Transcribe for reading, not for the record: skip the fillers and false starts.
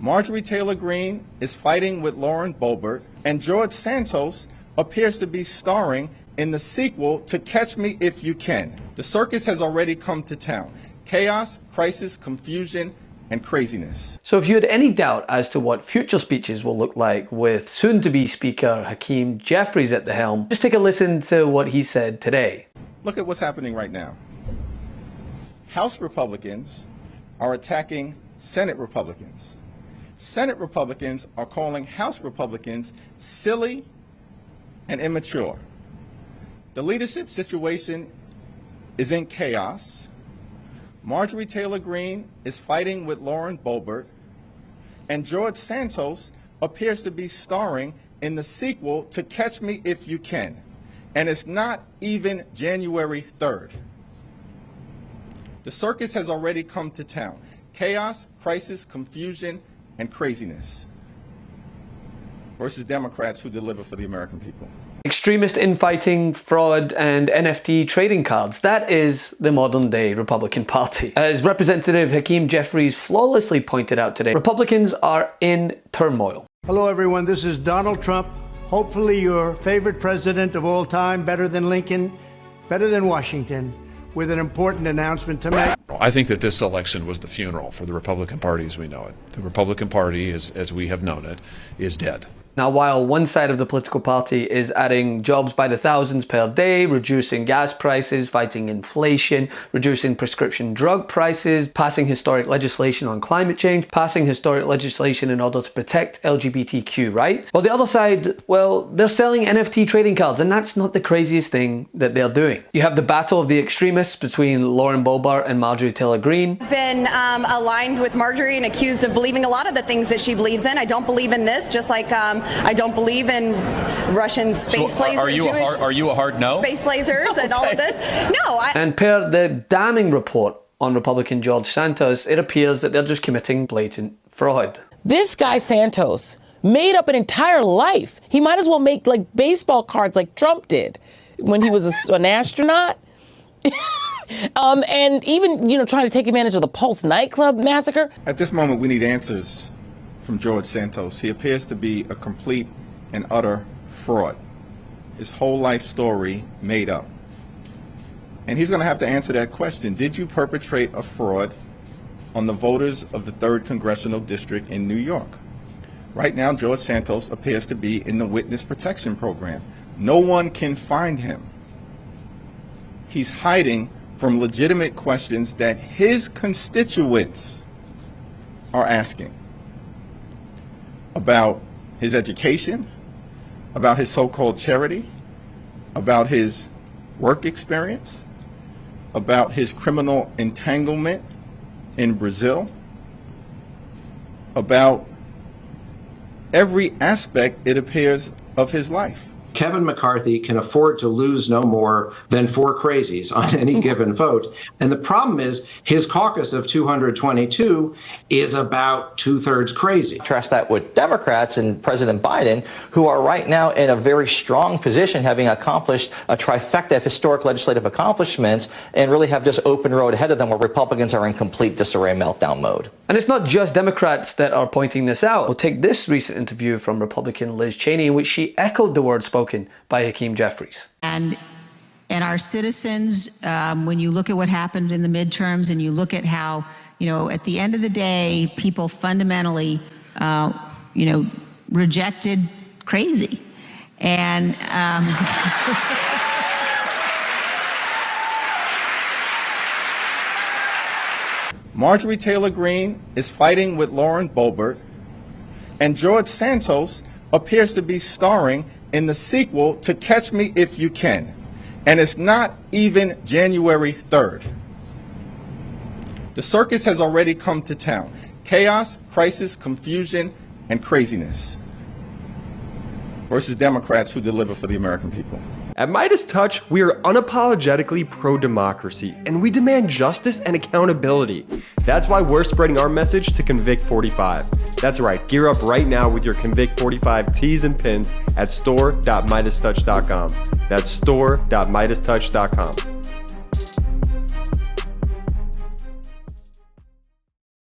Marjorie Taylor Greene is fighting with Lauren Boebert, and George Santos appears to be starring in the sequel to Catch Me If You Can. The circus has already come to town. Chaos, crisis, confusion, and craziness. So if you had any doubt as to what future speeches will look like with soon-to-be Speaker Hakeem Jeffries at the helm, just take a listen to what he said today. Look at what's happening right now. House Republicans are attacking Senate Republicans. Senate Republicans are calling House Republicans silly and immature. The leadership situation is in chaos. Marjorie Taylor Greene is fighting with Lauren Boebert, and George Santos appears to be starring in the sequel to Catch Me If You Can, and it's not even January 3rd. The circus has already come to town. Chaos, crisis, confusion, and craziness versus Democrats who deliver for the American people. Extremist infighting, fraud, and NFT trading cards. That is the modern day Republican Party. As Representative Hakeem Jeffries flawlessly pointed out today, Republicans are in turmoil. Hello everyone, this is Donald Trump. Hopefully your favorite president of all time, better than Lincoln, better than Washington, with an important announcement to make. I think that this election was the funeral for the Republican Party as we know it. The Republican Party, as we have known it, is dead. Now, while one side of the political party is adding jobs by the thousands per day, reducing gas prices, fighting inflation, reducing prescription drug prices, passing historic legislation on climate change, passing historic legislation in order to protect LGBTQ rights, well, the other side, well, they're selling NFT trading cards, and that's not the craziest thing that they're doing. You have the battle of the extremists between Lauren Boebert and Marjorie Taylor Greene. Been aligned with Marjorie and accused of believing a lot of the things that she believes in. I don't believe in this, just like I don't believe in Russian space lasers. Are you a hard no? Space lasers and all of this? No. And per the damning report on Republican George Santos, it appears that they're just committing blatant fraud. This guy Santos made up an entire life. He might as well make like baseball cards like Trump did when he was an astronaut. And even, trying to take advantage of the Pulse nightclub massacre. At this moment, we need answers from George Santos. He appears to be a complete and utter fraud. His whole life story made up. And he's going to have to answer that question. Did you perpetrate a fraud on the voters of the 3rd Congressional District in New York? Right now, George Santos appears to be in the witness protection program. No one can find him. He's hiding from legitimate questions that his constituents are asking about his education, about his so-called charity, about his work experience, about his criminal entanglement in Brazil, about every aspect, it appears, of his life. Kevin McCarthy can afford to lose no more than 4 crazies on any given vote. And the problem is his caucus of 222 is about 2/3 crazy. Contrast that with Democrats and President Biden, who are right now in a very strong position, having accomplished a trifecta of historic legislative accomplishments and really have just open road ahead of them, where Republicans are in complete disarray meltdown mode. And it's not just Democrats that are pointing this out. We'll take this recent interview from Republican Liz Cheney, in which she echoed the words spoken by Hakeem Jeffries. And our citizens, when you look at what happened in the midterms and you look at how, at the end of the day, people fundamentally, rejected crazy. And Marjorie Taylor Greene is fighting with Lauren Boebert, and George Santos appears to be starring in the sequel to Catch Me If You Can, and it's not even January 3rd. The circus has already come to town. Chaos, crisis, confusion, and craziness versus Democrats who deliver for the American people. At MeidasTouch, we are unapologetically pro-democracy, and we demand justice and accountability. That's why we're spreading our message to Convict 45. That's right, gear up right now with your Convict 45 tees and pins at store.MeidasTouch.com. That's store.MeidasTouch.com.